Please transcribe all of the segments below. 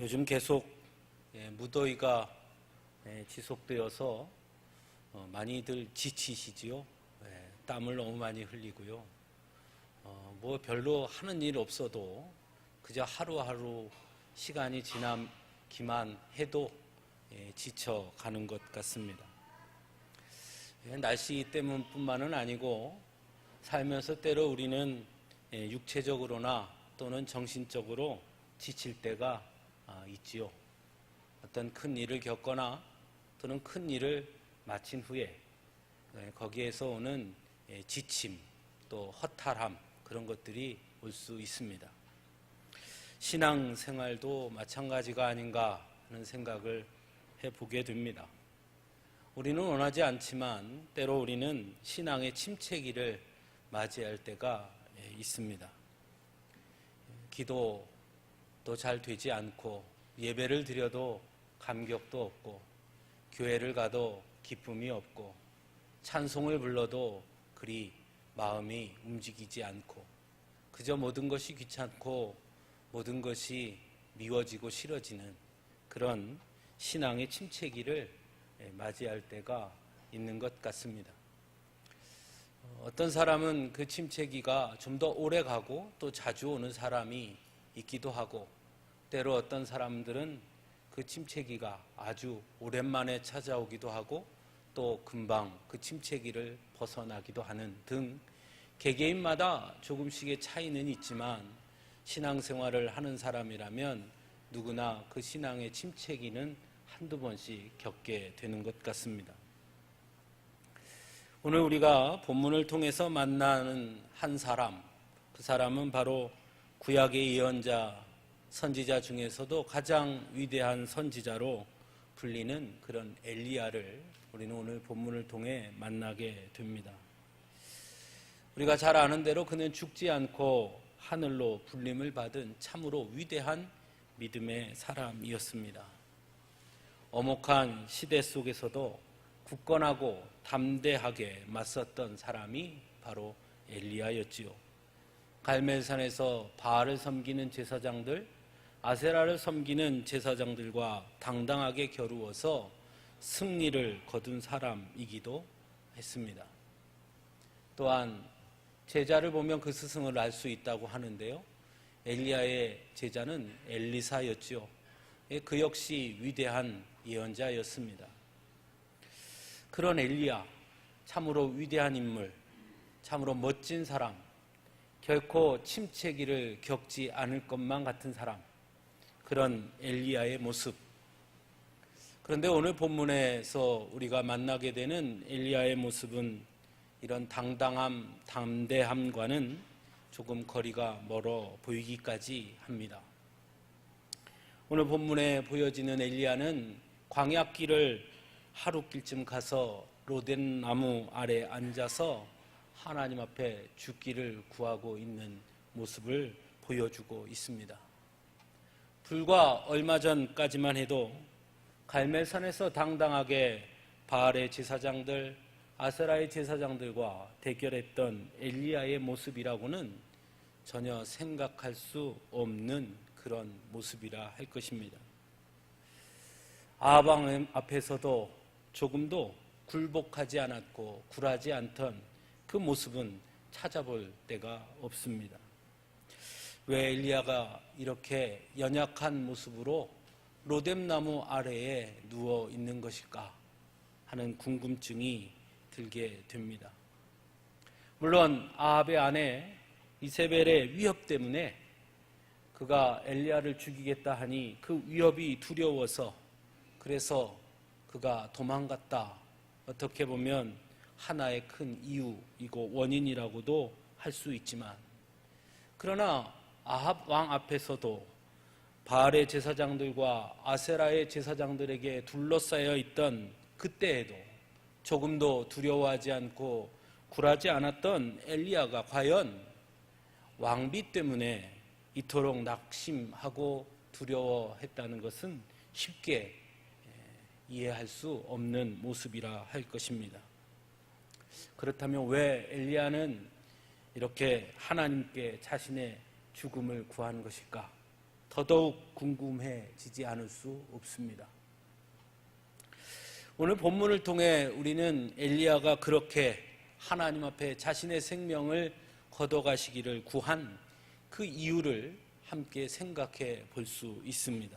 요즘 계속 무더위가 지속되어서 많이들 지치시지요. 땀을 너무 많이 흘리고요. 뭐 별로 하는 일 없어도 그저 하루하루 시간이 지나기만 해도 지쳐가는 것 같습니다. 날씨 때문뿐만은 아니고 살면서 때로 우리는 육체적으로나 또는 정신적으로 지칠 때가 있지요. 어떤 큰 일을 겪거나 또는 큰 일을 마친 후에 거기에서 오는 지침 또 허탈함 그런 것들이 올 수 있습니다. 신앙생활도 마찬가지가 아닌가 하는 생각을 해보게 됩니다. 우리는 원하지 않지만 때로 우리는 신앙의 침체기를 맞이할 때가 있습니다. 기도도 잘 되지 않고 예배를 드려도 감격도 없고 교회를 가도 기쁨이 없고 찬송을 불러도 그리 마음이 움직이지 않고 그저 모든 것이 귀찮고 모든 것이 미워지고 싫어지는 그런 신앙의 침체기를 맞이할 때가 있는 것 같습니다. 어떤 사람은 그 침체기가 좀 더 오래 가고 또 자주 오는 사람이 있기도 하고 때로 어떤 사람들은 그 침체기가 아주 오랜만에 찾아오기도 하고 또 금방 그 침체기를 벗어나기도 하는 등 개개인마다 조금씩의 차이는 있지만 신앙생활을 하는 사람이라면 누구나 그 신앙의 침체기는 한두 번씩 겪게 되는 것 같습니다. 오늘 우리가 본문을 통해서 만나는 한 사람, 그 사람은 바로 구약의 예언자, 선지자 중에서도 가장 위대한 선지자로 불리는 그런 엘리야를 우리는 오늘 본문을 통해 만나게 됩니다. 우리가 잘 아는 대로 그는 죽지 않고 하늘로 불림을 받은 참으로 위대한 믿음의 사람이었습니다. 엄혹한 시대 속에서도 굳건하고 담대하게 맞섰던 사람이 바로 엘리야였지요. 갈멜산에서 바알을 섬기는 제사장들, 아세라를 섬기는 제사장들과 당당하게 겨루어서 승리를 거둔 사람이기도 했습니다. 또한 제자를 보면 그 스승을 알 수 있다고 하는데요. 엘리야의 제자는 엘리사였지요. 그 역시 위대한 예언자였습니다. 그런 엘리야, 참으로 위대한 인물, 참으로 멋진 사람, 결코 침체기를 겪지 않을 것만 같은 사람, 그런 엘리야의 모습. 그런데 오늘 본문에서 우리가 만나게 되는 엘리야의 모습은 이런 당당함, 담대함과는 조금 거리가 멀어 보이기까지 합니다. 오늘 본문에 보여지는 엘리야는 광야길을 하루길쯤 가서 로덴 나무 아래 앉아서 하나님 앞에 죽기를 구하고 있는 모습을 보여주고 있습니다. 불과 얼마 전까지만 해도 갈멜산에서 당당하게 바알의 제사장들, 아세라의 제사장들과 대결했던 엘리야의 모습이라고는 전혀 생각할 수 없는 그런 모습이라 할 것입니다. 아방 앞에서도 조금도 굴복하지 않았고 굴하지 않던 그 모습은 찾아볼 데가 없습니다. 왜 엘리야가 이렇게 연약한 모습으로 로뎀나무 아래에 누워 있는 것일까 하는 궁금증이 들게 됩니다. 물론 아합의 아내 이세벨의 위협 때문에 그가 엘리야를 죽이겠다 하니 그 위협이 두려워서 그래서 그가 도망갔다. 어떻게 보면 하나의 큰 이유이고 원인이라고도 할 수 있지만 그러나 아합 왕 앞에서도 바알의 제사장들과 아세라의 제사장들에게 둘러싸여 있던 그때에도 조금도 두려워하지 않고 굴하지 않았던 엘리야가 과연 왕비 때문에 이토록 낙심하고 두려워했다는 것은 쉽게 이해할 수 없는 모습이라 할 것입니다. 그렇다면 왜 엘리야는 이렇게 하나님께 자신의 죽음을 구한 것일까? 더더욱 궁금해지지 않을 수 없습니다. 오늘 본문을 통해 우리는 엘리야가 그렇게 하나님 앞에 자신의 생명을 걷어가시기를 구한 그 이유를 함께 생각해 볼 수 있습니다.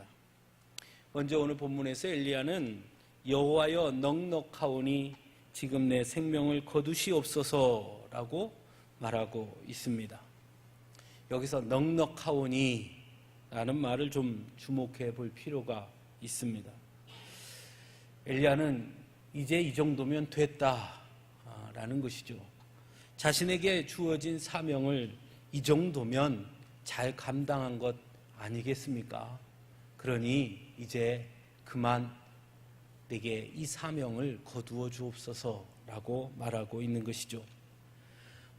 먼저 오늘 본문에서 엘리야는 여호와여 넉넉하오니 지금 내 생명을 거두시옵소서라고 말하고 있습니다. 여기서 넉넉하오니 라는 말을 좀 주목해 볼 필요가 있습니다. 엘리야는 이제 이 정도면 됐다라는 것이죠. 자신에게 주어진 사명을 이 정도면 잘 감당한 것 아니겠습니까? 그러니 이제 그만 내게 이 사명을 거두어 주옵소서라고 말하고 있는 것이죠.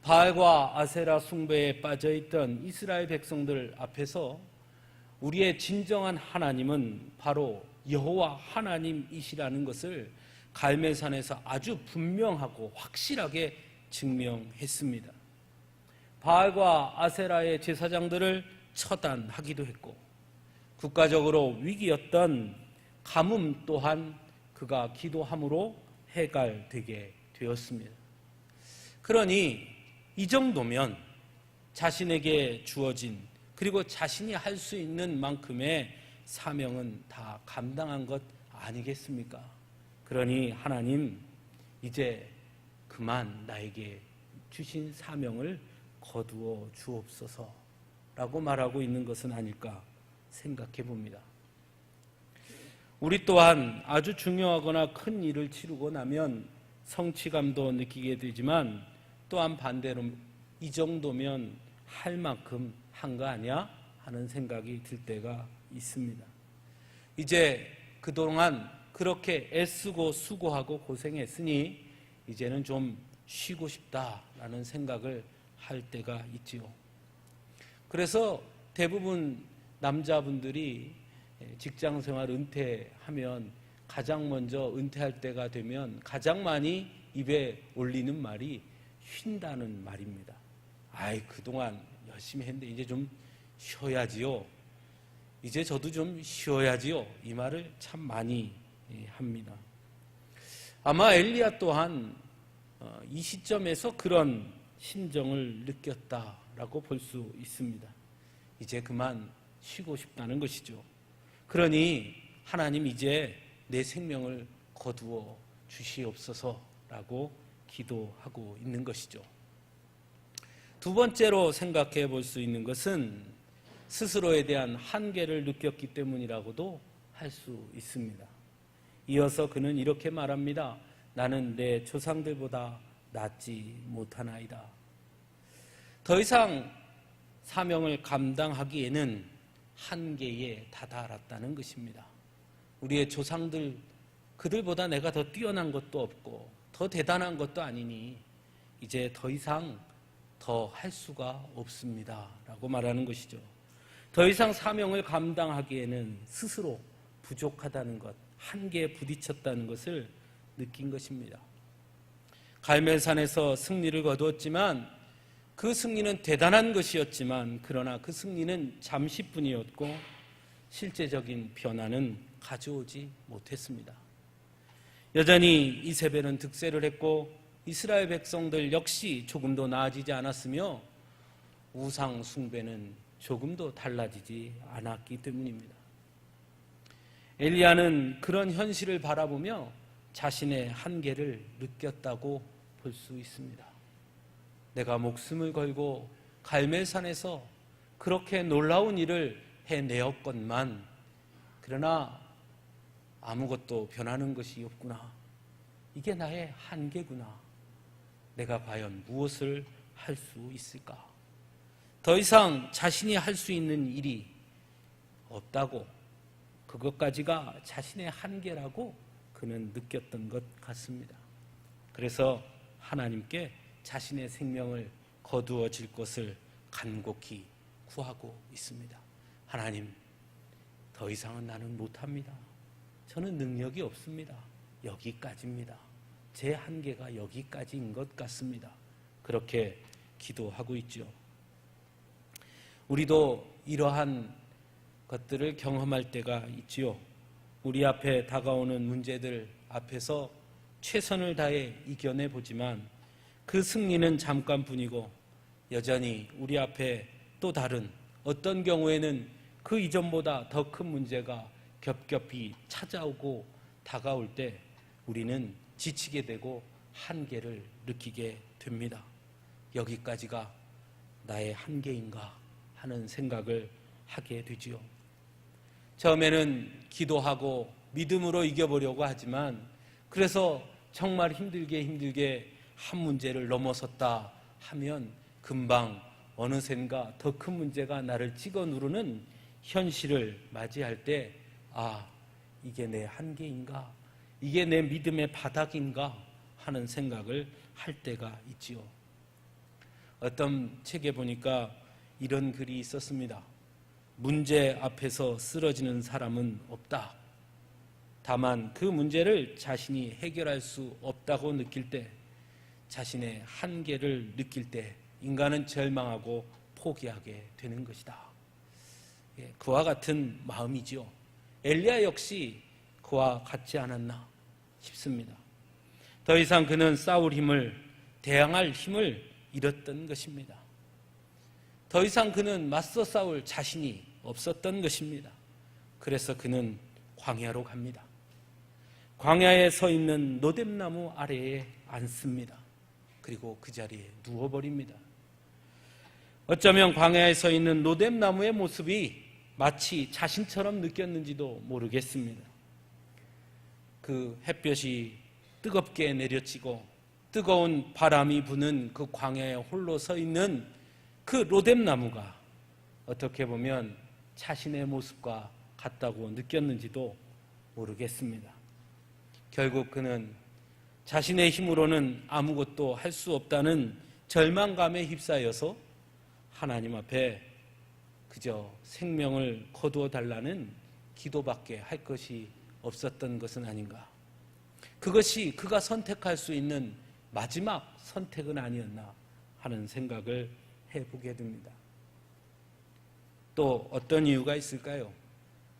바알과 아세라 숭배에 빠져있던 이스라엘 백성들 앞에서 우리의 진정한 하나님은 바로 여호와 하나님이시라는 것을 갈멜산에서 아주 분명하고 확실하게 증명했습니다. 바알과 아세라의 제사장들을 처단하기도 했고 국가적으로 위기였던 가뭄 또한 그가 기도함으로 해결되게 되었습니다. 그러니 이 정도면 자신에게 주어진 그리고 자신이 할 수 있는 만큼의 사명은 다 감당한 것 아니겠습니까? 그러니 하나님 이제 그만 나에게 주신 사명을 거두어 주옵소서라고 말하고 있는 것은 아닐까 생각해 봅니다. 우리 또한 아주 중요하거나 큰 일을 치르고 나면 성취감도 느끼게 되지만 또한 반대로 이 정도면 할 만큼 한 거 아니야? 하는 생각이 들 때가 있습니다. 이제 그동안 그렇게 애쓰고 수고하고 고생했으니 이제는 좀 쉬고 싶다라는 생각을 할 때가 있지요. 그래서 대부분 남자분들이 직장생활 은퇴하면 가장 먼저 은퇴할 때가 되면 가장 많이 입에 올리는 말이 쉰다는 말입니다. 아이, 그동안 열심히 했는데 이제 좀 쉬어야지요. 이제 저도 좀 쉬어야지요. 이 말을 참 많이 합니다. 아마 엘리야 또한 이 시점에서 그런 심정을 느꼈다라고 볼 수 있습니다. 이제 그만 쉬고 싶다는 것이죠. 그러니 하나님 이제 내 생명을 거두어 주시옵소서라고 기도하고 있는 것이죠. 두 번째로 생각해 볼 수 있는 것은 스스로에 대한 한계를 느꼈기 때문이라고도 할 수 있습니다. 이어서 그는 이렇게 말합니다. 나는 내 조상들보다 낫지 못하나이다. 더 이상 사명을 감당하기에는 한계에 다다랐다는 것입니다. 우리의 조상들, 그들보다 내가 더 뛰어난 것도 없고 더 대단한 것도 아니니 이제 더 이상 더 할 수가 없습니다 라고 말하는 것이죠. 더 이상 사명을 감당하기에는 스스로 부족하다는 것, 한계에 부딪혔다는 것을 느낀 것입니다. 갈멜산에서 승리를 거두었지만 그 승리는 대단한 것이었지만 그러나 그 승리는 잠시뿐이었고 실제적인 변화는 가져오지 못했습니다. 여전히 이세벨은 득세를 했고 이스라엘 백성들 역시 조금도 나아지지 않았으며 우상 숭배는 조금도 달라지지 않았기 때문입니다. 엘리야는 그런 현실을 바라보며 자신의 한계를 느꼈다고 볼 수 있습니다. 내가 목숨을 걸고 갈멜산에서 그렇게 놀라운 일을 해내었건만 그러나 아무것도 변하는 것이 없구나. 이게 나의 한계구나. 내가 과연 무엇을 할 수 있을까? 더 이상 자신이 할 수 있는 일이 없다고, 그것까지가 자신의 한계라고 그는 느꼈던 것 같습니다. 그래서 하나님께 자신의 생명을 거두어질 것을 간곡히 구하고 있습니다. 하나님, 더 이상은 나는 못합니다. 저는 능력이 없습니다. 여기까지입니다. 제 한계가 여기까지인 것 같습니다. 그렇게 기도하고 있죠. 우리도 이러한 것들을 경험할 때가 있지요. 우리 앞에 다가오는 문제들 앞에서 최선을 다해 이겨내 보지만 그 승리는 잠깐뿐이고 여전히 우리 앞에 또 다른 어떤 경우에는 그 이전보다 더 큰 문제가 겹겹이 찾아오고 다가올 때 우리는 지치게 되고 한계를 느끼게 됩니다. 여기까지가 나의 한계인가 하는 생각을 하게 되지요. 처음에는 기도하고 믿음으로 이겨보려고 하지만 그래서 정말 힘들게 한 문제를 넘어섰다 하면 금방 어느샌가 더 큰 문제가 나를 찍어 누르는 현실을 맞이할 때 이게 내 한계인가? 이게 내 믿음의 바닥인가? 하는 생각을 할 때가 있지요. 어떤 책에 보니까 이런 글이 있었습니다. 문제 앞에서 쓰러지는 사람은 없다. 다만 그 문제를 자신이 해결할 수 없다고 느낄 때, 자신의 한계를 느낄 때 인간은 절망하고 포기하게 되는 것이다. 그와 같은 마음이지요. 엘리야 역시 그와 같지 않았나 싶습니다. 더 이상 그는 싸울 힘을, 대항할 힘을 잃었던 것입니다. 더 이상 그는 맞서 싸울 자신이 없었던 것입니다. 그래서 그는 광야로 갑니다. 광야에 서 있는 노뎀나무 아래에 앉습니다. 그리고 그 자리에 누워버립니다. 어쩌면 광야에 서 있는 노뎀나무의 모습이 마치 자신처럼 느꼈는지도 모르겠습니다. 그 햇볕이 뜨겁게 내려치고 뜨거운 바람이 부는 그 광야에 홀로 서 있는 그 로뎀나무가 어떻게 보면 자신의 모습과 같다고 느꼈는지도 모르겠습니다. 결국 그는 자신의 힘으로는 아무것도 할 수 없다는 절망감에 휩싸여서 하나님 앞에 그저 생명을 거두어 달라는 기도밖에 할 것이 없었던 것은 아닌가. 그것이 그가 선택할 수 있는 마지막 선택은 아니었나 하는 생각을 해보게 됩니다. 또 어떤 이유가 있을까요?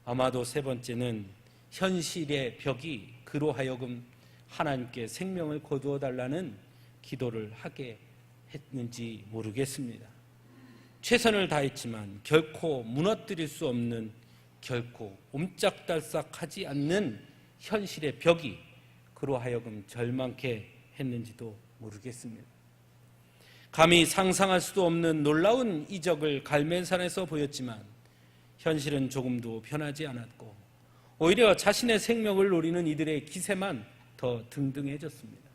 아마도 세 번째는 현실의 벽이 그로 하여금 하나님께 생명을 거두어 달라는 기도를 하게 했는지 모르겠습니다. 최선을 다했지만 결코 무너뜨릴 수 없는, 결코 옴짝달싹하지 않는 현실의 벽이 그로 하여금 절망케 했는지도 모르겠습니다. 감히 상상할 수도 없는 놀라운 이적을 갈멜산에서 보였지만 현실은 조금도 변하지 않았고 오히려 자신의 생명을 노리는 이들의 기세만 더 등등해졌습니다.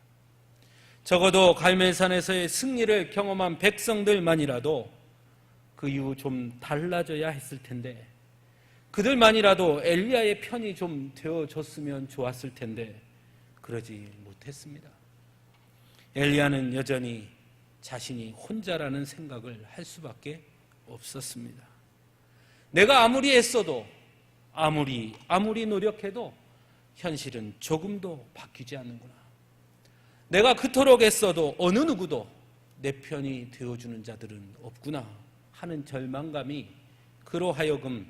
적어도 갈멜산에서의 승리를 경험한 백성들만이라도 그 이후 좀 달라져야 했을 텐데, 그들만이라도 엘리야의 편이 좀 되어줬으면 좋았을 텐데 그러지 못했습니다. 엘리야는 여전히 자신이 혼자라는 생각을 할 수밖에 없었습니다. 내가 아무리 애써도 아무리 노력해도 현실은 조금도 바뀌지 않는구나. 내가 그토록 애써도 어느 누구도 내 편이 되어주는 자들은 없구나 하는 절망감이 그로 하여금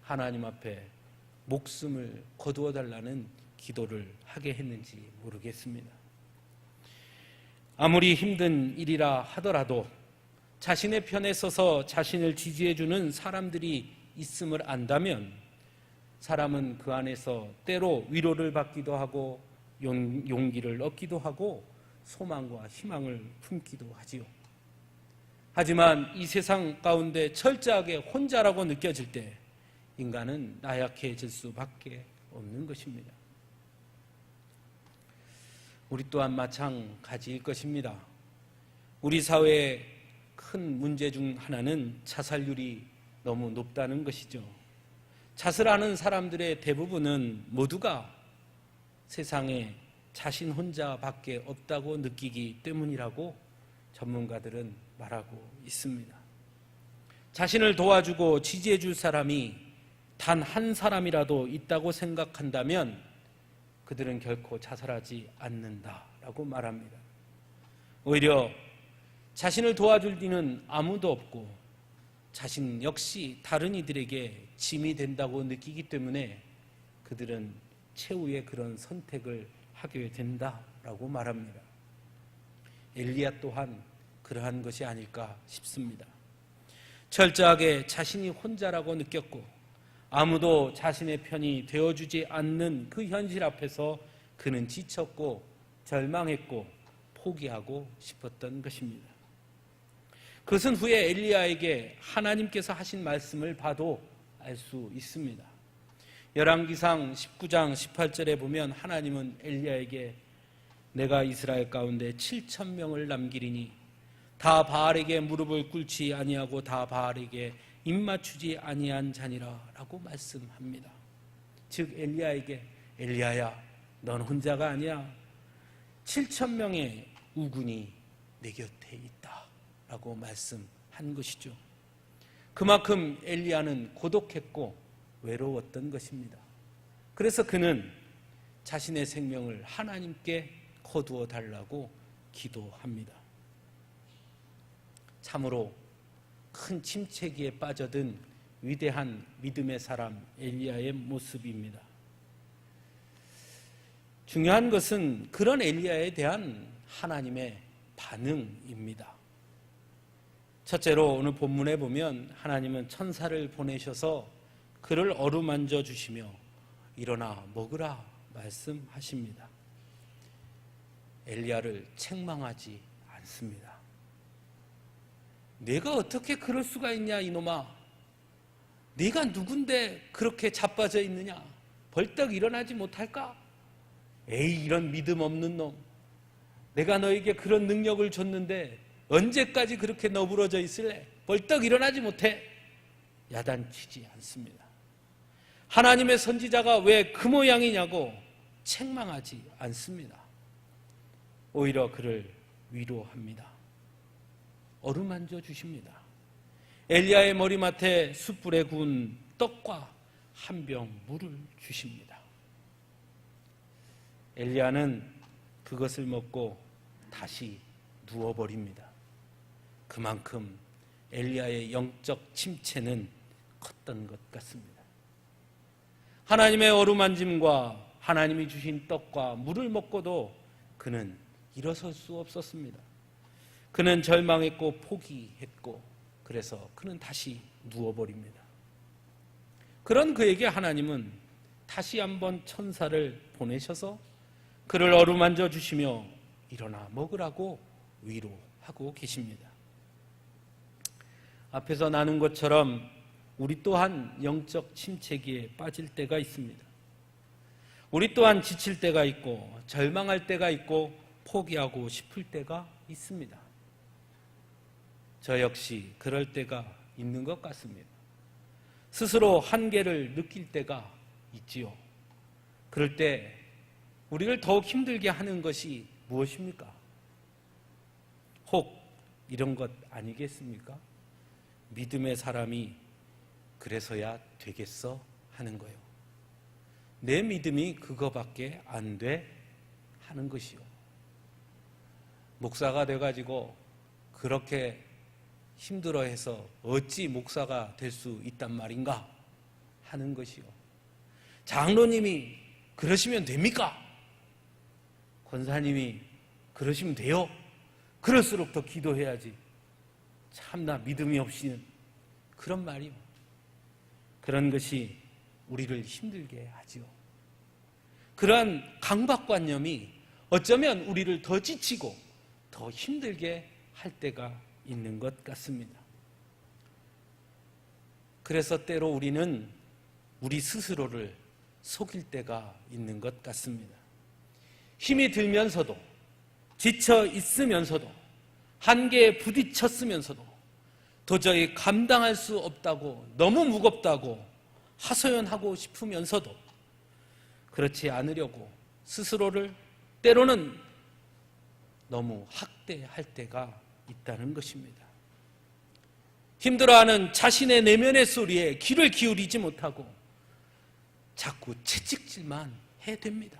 하나님 앞에 목숨을 거두어 달라는 기도를 하게 했는지 모르겠습니다. 아무리 힘든 일이라 하더라도 자신의 편에 서서 자신을 지지해주는 사람들이 있음을 안다면 사람은 그 안에서 때로 위로를 받기도 하고 용기를 얻기도 하고 소망과 희망을 품기도 하지요. 하지만 이 세상 가운데 철저하게 혼자라고 느껴질 때 인간은 나약해질 수밖에 없는 것입니다. 우리 또한 마찬가지일 것입니다. 우리 사회의 큰 문제 중 하나는 자살률이 너무 높다는 것이죠. 자살하는 사람들의 대부분은 모두가 세상에 자신 혼자밖에 없다고 느끼기 때문이라고 전문가들은 말하고 있습니다. 자신을 도와주고 지지해 줄 사람이 단 한 사람이라도 있다고 생각한다면 그들은 결코 자살하지 않는다라고 말합니다. 오히려 자신을 도와줄 이는 아무도 없고 자신 역시 다른 이들에게 짐이 된다고 느끼기 때문에 그들은 최후의 그런 선택을 하게 된다라고 말합니다. 엘리야 또한 그러한 것이 아닐까 싶습니다. 철저하게 자신이 혼자라고 느꼈고 아무도 자신의 편이 되어주지 않는 그 현실 앞에서 그는 지쳤고 절망했고 포기하고 싶었던 것입니다. 그것은 후에 엘리야에게 하나님께서 하신 말씀을 봐도 알 수 있습니다. 열왕기상 19장 18절에 보면 하나님은 엘리야에게 내가 이스라엘 가운데 7,000명을 남기리니 다 바알에게 무릎을 꿇지 아니하고 다 바알에게 입맞추지 아니한 자니라 라고 말씀합니다. 즉 엘리야에게 엘리야야 넌 혼자가 아니야. 7,000명의 우군이 내 곁에 있다 라고 말씀한 것이죠. 그만큼 엘리야는 고독했고 외로웠던 것입니다. 그래서 그는 자신의 생명을 하나님께 거두어 달라고 기도합니다. 참으로 큰 침체기에 빠져든 위대한 믿음의 사람 엘리야의 모습입니다. 중요한 것은 그런 엘리야에 대한 하나님의 반응입니다. 첫째로 오늘 본문에 보면 하나님은 천사를 보내셔서 그를 어루만져 주시며 일어나 먹으라 말씀하십니다. 엘리야를 책망하지 않습니다. 내가 어떻게 그럴 수가 있냐 이놈아. 네가 누군데 그렇게 자빠져 있느냐. 벌떡 일어나지 못할까? 에이 이런 믿음 없는 놈. 내가 너에게 그런 능력을 줬는데 언제까지 그렇게 너부러져 있을래? 벌떡 일어나지 못해. 야단치지 않습니다. 하나님의 선지자가 왜 그 모양이냐고 책망하지 않습니다. 오히려 그를 위로합니다. 어루만져 주십니다. 엘리야의 머리맡에 숯불에 구운 떡과 한 병 물을 주십니다. 엘리야는 그것을 먹고 다시 누워버립니다. 그만큼 엘리야의 영적 침체는 컸던 것 같습니다. 하나님의 어루만짐과 하나님이 주신 떡과 물을 먹고도 그는 일어설 수 없었습니다. 그는 절망했고 포기했고 그래서 그는 다시 누워버립니다. 그런 그에게 하나님은 다시 한번 천사를 보내셔서 그를 어루만져 주시며 일어나 먹으라고 위로하고 계십니다. 앞에서 나눈 것처럼 우리 또한 영적 침체기에 빠질 때가 있습니다. 우리 또한 지칠 때가 있고 절망할 때가 있고 포기하고 싶을 때가 있습니다. 저 역시 그럴 때가 있는 것 같습니다. 스스로 한계를 느낄 때가 있지요. 그럴 때 우리를 더욱 힘들게 하는 것이 무엇입니까? 혹 이런 것 아니겠습니까? 믿음의 사람이 그래서야 되겠어 하는 거예요. 내 믿음이 그거밖에 안 돼 하는 것이요. 목사가 돼가지고 그렇게 힘들어해서 어찌 목사가 될 수 있단 말인가 하는 것이요. 장로님이 그러시면 됩니까? 권사님이 그러시면 돼요? 그럴수록 더 기도해야지. 참나 믿음이 없이는 그런 말이요. 그런 것이 우리를 힘들게 하지요. 그러한 강박관념이 어쩌면 우리를 더 지치고 더 힘들게 할 때가 있는 것 같습니다. 그래서 때로 우리는 우리 스스로를 속일 때가 있는 것 같습니다. 힘이 들면서도 지쳐 있으면서도 한계에 부딪혔으면서도 도저히 감당할 수 없다고 너무 무겁다고 하소연하고 싶으면서도 그렇지 않으려고 스스로를 때로는 너무 학대할 때가 있다는 것입니다. 힘들어하는 자신의 내면의 소리에 귀를 기울이지 못하고 자꾸 채찍질만 해댑니다.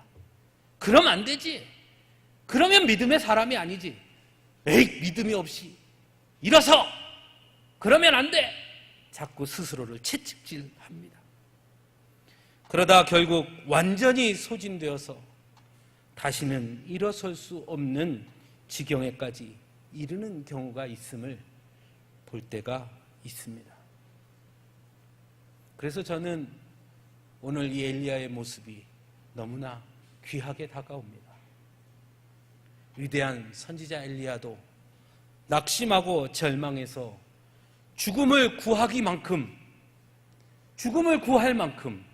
그러면 안 되지. 그러면 믿음의 사람이 아니지. 에이 믿음이 없이 일어서. 그러면 안 돼. 자꾸 스스로를 채찍질합니다. 그러다 결국 완전히 소진되어서 다시는 일어설 수 없는 지경에까지 이르는 경우가 있음을 볼 때가 있습니다. 그래서 저는 오늘 이 엘리야의 모습이 너무나 귀하게 다가옵니다. 위대한 선지자 엘리야도 낙심하고 절망해서 죽음을 구할 만큼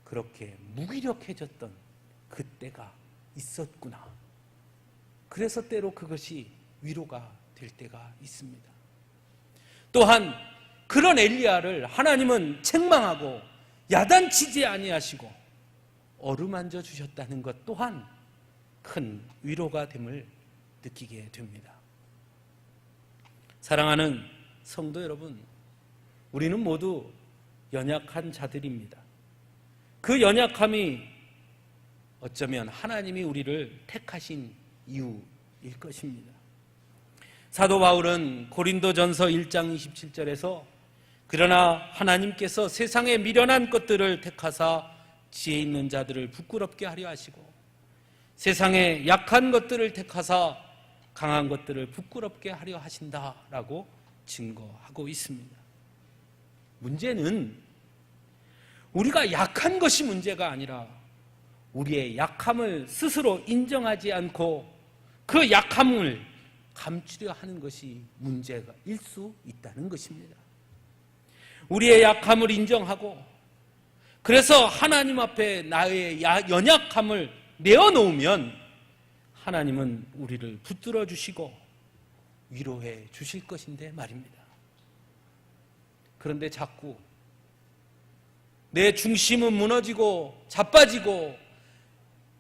그렇게 무기력해졌던 그때가 있었구나. 그래서 때로 그것이 위로가 될 때가 있습니다. 또한 그런 엘리야를 하나님은 책망하고 야단치지 아니하시고 어루만져 주셨다는 것 또한 큰 위로가 됨을 느끼게 됩니다. 사랑하는 성도 여러분, 우리는 모두 연약한 자들입니다. 그 연약함이 어쩌면 하나님이 우리를 택하신 이유일 것입니다. 사도 바울은 고린도전서 1장 27절에서 그러나 하나님께서 세상에 미련한 것들을 택하사 지혜 있는 자들을 부끄럽게 하려 하시고 세상에 약한 것들을 택하사 강한 것들을 부끄럽게 하려 하신다라고 증거하고 있습니다. 문제는 우리가 약한 것이 문제가 아니라 우리의 약함을 스스로 인정하지 않고 그 약함을 감추려 하는 것이 문제일 수 있다는 것입니다. 우리의 약함을 인정하고 그래서 하나님 앞에 나의 연약함을 내어놓으면 하나님은 우리를 붙들어 주시고 위로해 주실 것인데 말입니다. 그런데 자꾸 내 중심은 무너지고 자빠지고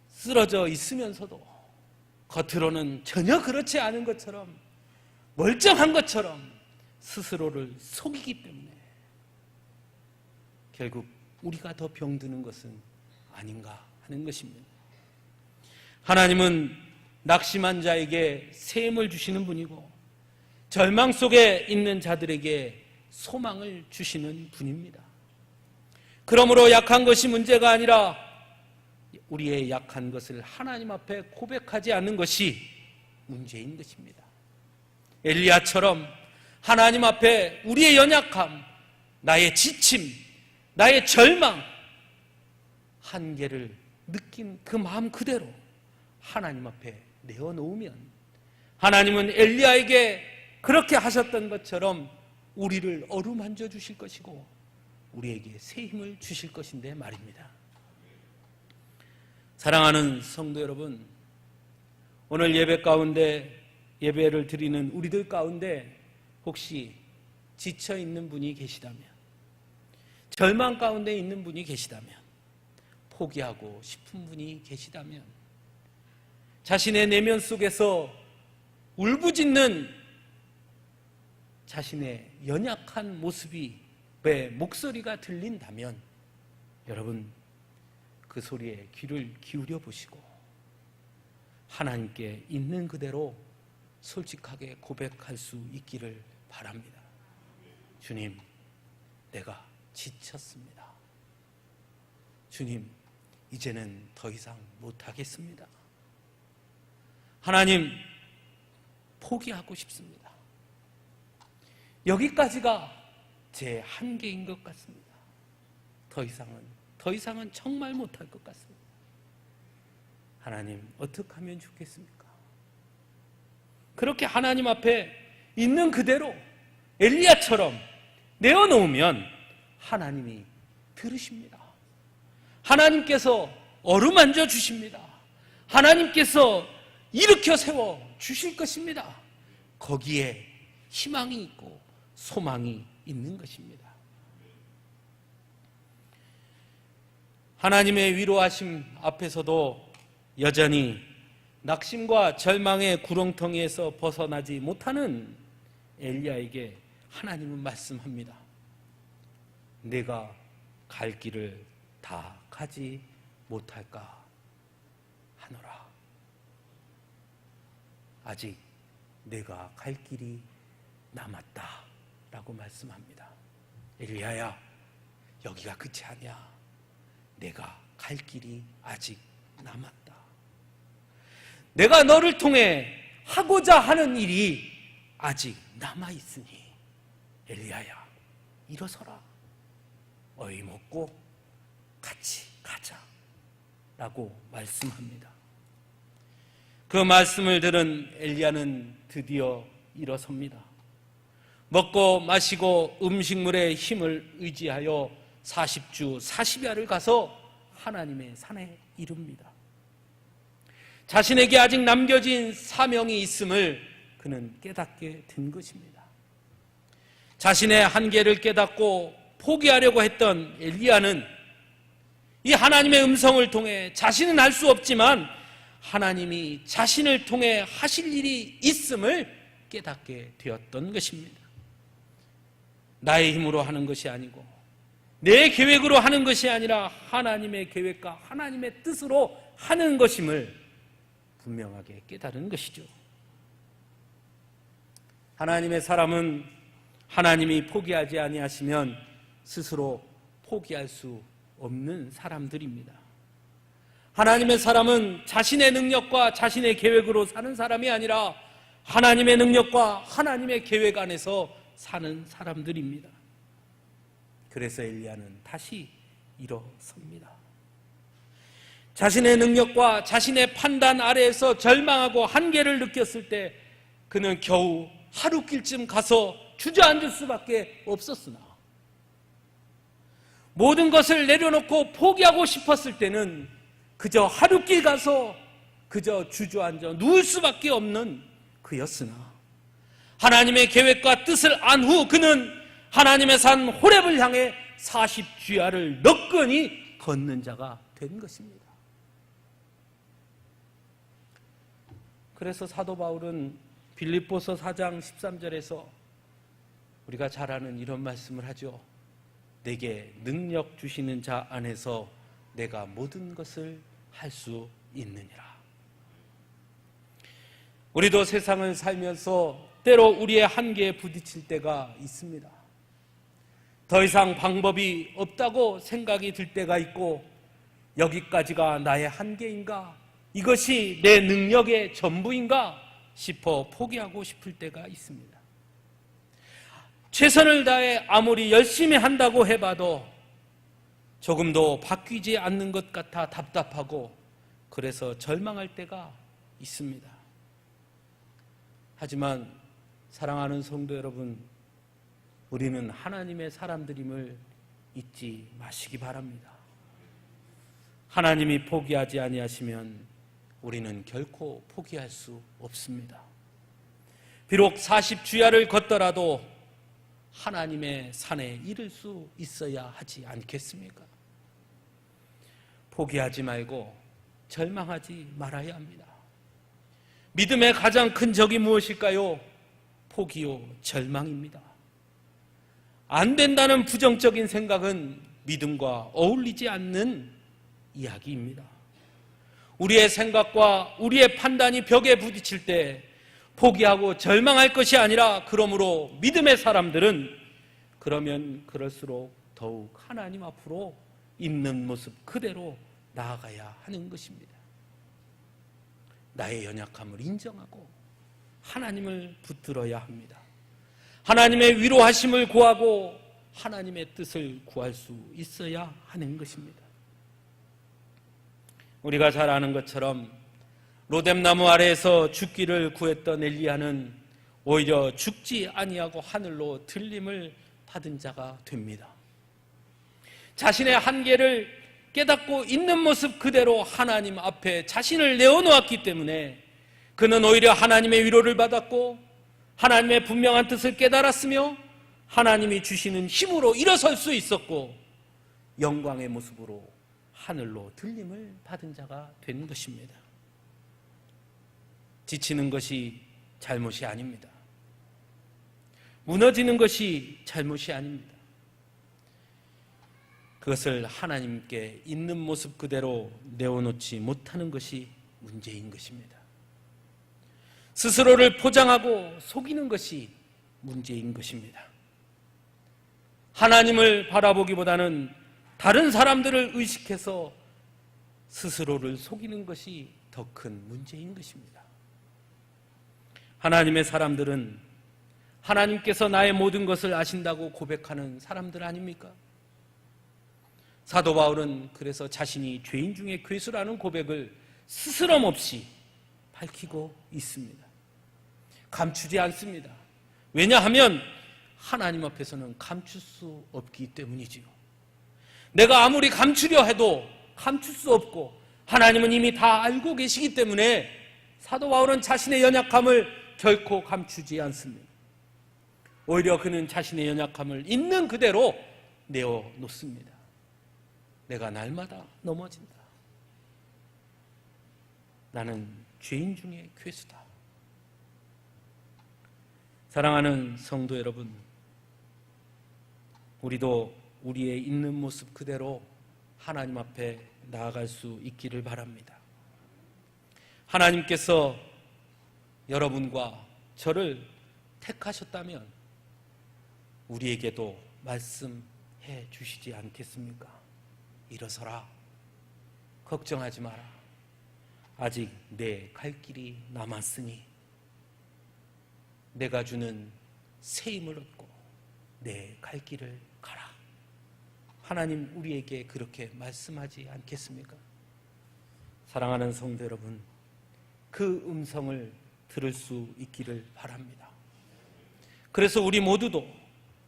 쓰러져 있으면서도 겉으로는 전혀 그렇지 않은 것처럼 멀쩡한 것처럼 스스로를 속이기 때문에 결국 우리가 더 병드는 것은 아닌가 하는 것입니다. 하나님은 낙심한 자에게 샘을 주시는 분이고 절망 속에 있는 자들에게 소망을 주시는 분입니다. 그러므로 약한 것이 문제가 아니라 우리의 약한 것을 하나님 앞에 고백하지 않는 것이 문제인 것입니다. 엘리야처럼 하나님 앞에 우리의 연약함, 나의 지침, 나의 절망, 한계를 느낀 그 마음 그대로 하나님 앞에 내어놓으면 하나님은 엘리야에게 그렇게 하셨던 것처럼 우리를 어루만져 주실 것이고 우리에게 새 힘을 주실 것인데 말입니다. 사랑하는 성도 여러분, 오늘 예배 가운데 예배를 드리는 우리들 가운데 혹시 지쳐 있는 분이 계시다면, 절망 가운데 있는 분이 계시다면, 포기하고 싶은 분이 계시다면, 자신의 내면 속에서 울부짖는 자신의 연약한 모습이 왜 목소리가 들린다면 여러분 그 소리에 귀를 기울여 보시고 하나님께 있는 그대로 솔직하게 고백할 수 있기를 바랍니다. 주님, 내가 지쳤습니다. 주님, 이제는 더 이상 못하겠습니다. 하나님, 포기하고 싶습니다. 여기까지가 제 한계인 것 같습니다. 더 이상은 정말 못할 것 같습니다. 하나님, 어떻게 하면 좋겠습니까? 그렇게 하나님 앞에 있는 그대로 엘리야처럼 내어놓으면 하나님이 들으십니다. 하나님께서 어루만져 주십니다. 하나님께서 일으켜 세워 주실 것입니다. 거기에 희망이 있고 소망이 있는 것입니다. 하나님의 위로하심 앞에서도 여전히 낙심과 절망의 구렁텅이에서 벗어나지 못하는 엘리야에게 하나님은 말씀합니다. 내가 갈 길을 다 가지 못할까 하노라. 아직 내가 갈 길이 남았다 라고 말씀합니다. 엘리야야, 여기가 끝이 아니야. 내가 갈 길이 아직 남았다. 내가 너를 통해 하고자 하는 일이 아직 남아있으니 엘리야야, 일어서라. 어이 먹고 같이 가자 라고 말씀합니다. 그 말씀을 들은 엘리야는 드디어 일어섭니다. 먹고 마시고 음식물의 힘을 의지하여 40주 40야를 가서 하나님의 산에 이릅니다. 자신에게 아직 남겨진 사명이 있음을 그는 깨닫게 된 것입니다. 자신의 한계를 깨닫고 포기하려고 했던 엘리야는 이 하나님의 음성을 통해 자신은 알 수 없지만 하나님이 자신을 통해 하실 일이 있음을 깨닫게 되었던 것입니다. 나의 힘으로 하는 것이 아니고 내 계획으로 하는 것이 아니라 하나님의 계획과 하나님의 뜻으로 하는 것임을 분명하게 깨달은 것이죠. 하나님의 사람은 하나님이 포기하지 아니하시면 스스로 포기할 수 없는 사람들입니다. 하나님의 사람은 자신의 능력과 자신의 계획으로 사는 사람이 아니라 하나님의 능력과 하나님의 계획 안에서 사는 사람들입니다. 그래서 엘리야는 다시 일어섭니다. 자신의 능력과 자신의 판단 아래에서 절망하고 한계를 느꼈을 때 그는 겨우 하루길쯤 가서 주저앉을 수밖에 없었으나 모든 것을 내려놓고 포기하고 싶었을 때는 그저 하루길 가서 그저 주저앉아 누울 수밖에 없는 그였으나 하나님의 계획과 뜻을 안 후 그는 하나님의 산 호렙을 향해 40주야를 너끈히 걷는 자가 된 것입니다. 그래서 사도 바울은 빌립보서 4장 13절에서 우리가 잘 아는 이런 말씀을 하죠. 내게 능력 주시는 자 안에서 내가 모든 것을 할 수 있느니라. 우리도 세상을 살면서 때로 우리의 한계에 부딪힐 때가 있습니다. 더 이상 방법이 없다고 생각이 들 때가 있고 여기까지가 나의 한계인가? 이것이 내 능력의 전부인가? 싶어 포기하고 싶을 때가 있습니다. 최선을 다해 아무리 열심히 한다고 해봐도 조금도 바뀌지 않는 것 같아 답답하고 그래서 절망할 때가 있습니다. 하지만 사랑하는 성도 여러분, 우리는 하나님의 사람들임을 잊지 마시기 바랍니다. 하나님이 포기하지 아니하시면 우리는 결코 포기할 수 없습니다. 비록 40주야를 걷더라도 하나님의 산에 이를 수 있어야 하지 않겠습니까? 포기하지 말고 절망하지 말아야 합니다. 믿음의 가장 큰 적이 무엇일까요? 포기요, 절망입니다. 안 된다는 부정적인 생각은 믿음과 어울리지 않는 이야기입니다. 우리의 생각과 우리의 판단이 벽에 부딪힐 때 포기하고 절망할 것이 아니라 그러므로 믿음의 사람들은 그러면 그럴수록 더욱 하나님 앞으로 있는 모습 그대로 나아가야 하는 것입니다. 나의 연약함을 인정하고 하나님을 붙들어야 합니다. 하나님의 위로하심을 구하고 하나님의 뜻을 구할 수 있어야 하는 것입니다. 우리가 잘 아는 것처럼 로뎀나무 아래에서 죽기를 구했던 엘리야는 오히려 죽지 아니하고 하늘로 들림을 받은 자가 됩니다. 자신의 한계를 깨닫고 있는 모습 그대로 하나님 앞에 자신을 내어놓았기 때문에 그는 오히려 하나님의 위로를 받았고 하나님의 분명한 뜻을 깨달았으며 하나님이 주시는 힘으로 일어설 수 있었고 영광의 모습으로 하늘로 들림을 받은 자가 된 것입니다. 지치는 것이 잘못이 아닙니다. 무너지는 것이 잘못이 아닙니다. 그것을 하나님께 있는 모습 그대로 내어놓지 못하는 것이 문제인 것입니다. 스스로를 포장하고 속이는 것이 문제인 것입니다. 하나님을 바라보기보다는 다른 사람들을 의식해서 스스로를 속이는 것이 더 큰 문제인 것입니다. 하나님의 사람들은 하나님께서 나의 모든 것을 아신다고 고백하는 사람들 아닙니까? 사도 바울은 그래서 자신이 죄인 중에 괴수라는 고백을 스스럼 없이 밝히고 있습니다. 감추지 않습니다. 왜냐하면 하나님 앞에서는 감출 수 없기 때문이지요. 내가 아무리 감추려 해도 감출 수 없고 하나님은 이미 다 알고 계시기 때문에 사도 바울은 자신의 연약함을 결코 감추지 않습니다. 오히려 그는 자신의 연약함을 있는 그대로 내어놓습니다. 내가 날마다 넘어진다. 나는 죄인 중에 괴수다. 사랑하는 성도 여러분, 우리도 우리의 있는 모습 그대로 하나님 앞에 나아갈 수 있기를 바랍니다. 하나님께서 여러분과 저를 택하셨다면 우리에게도 말씀해 주시지 않겠습니까? 일어서라. 걱정하지 마라. 아직 내 갈 길이 남았으니 내가 주는 새 힘을 얻고 내 갈 길을 가라. 하나님 우리에게 그렇게 말씀하지 않겠습니까? 사랑하는 성도 여러분, 그 음성을 들을 수 있기를 바랍니다. 그래서 우리 모두도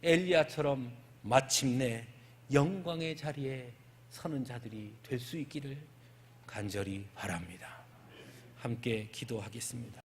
엘리야처럼 마침내 영광의 자리에 서는 자들이 될 수 있기를 간절히 바랍니다. 함께 기도하겠습니다.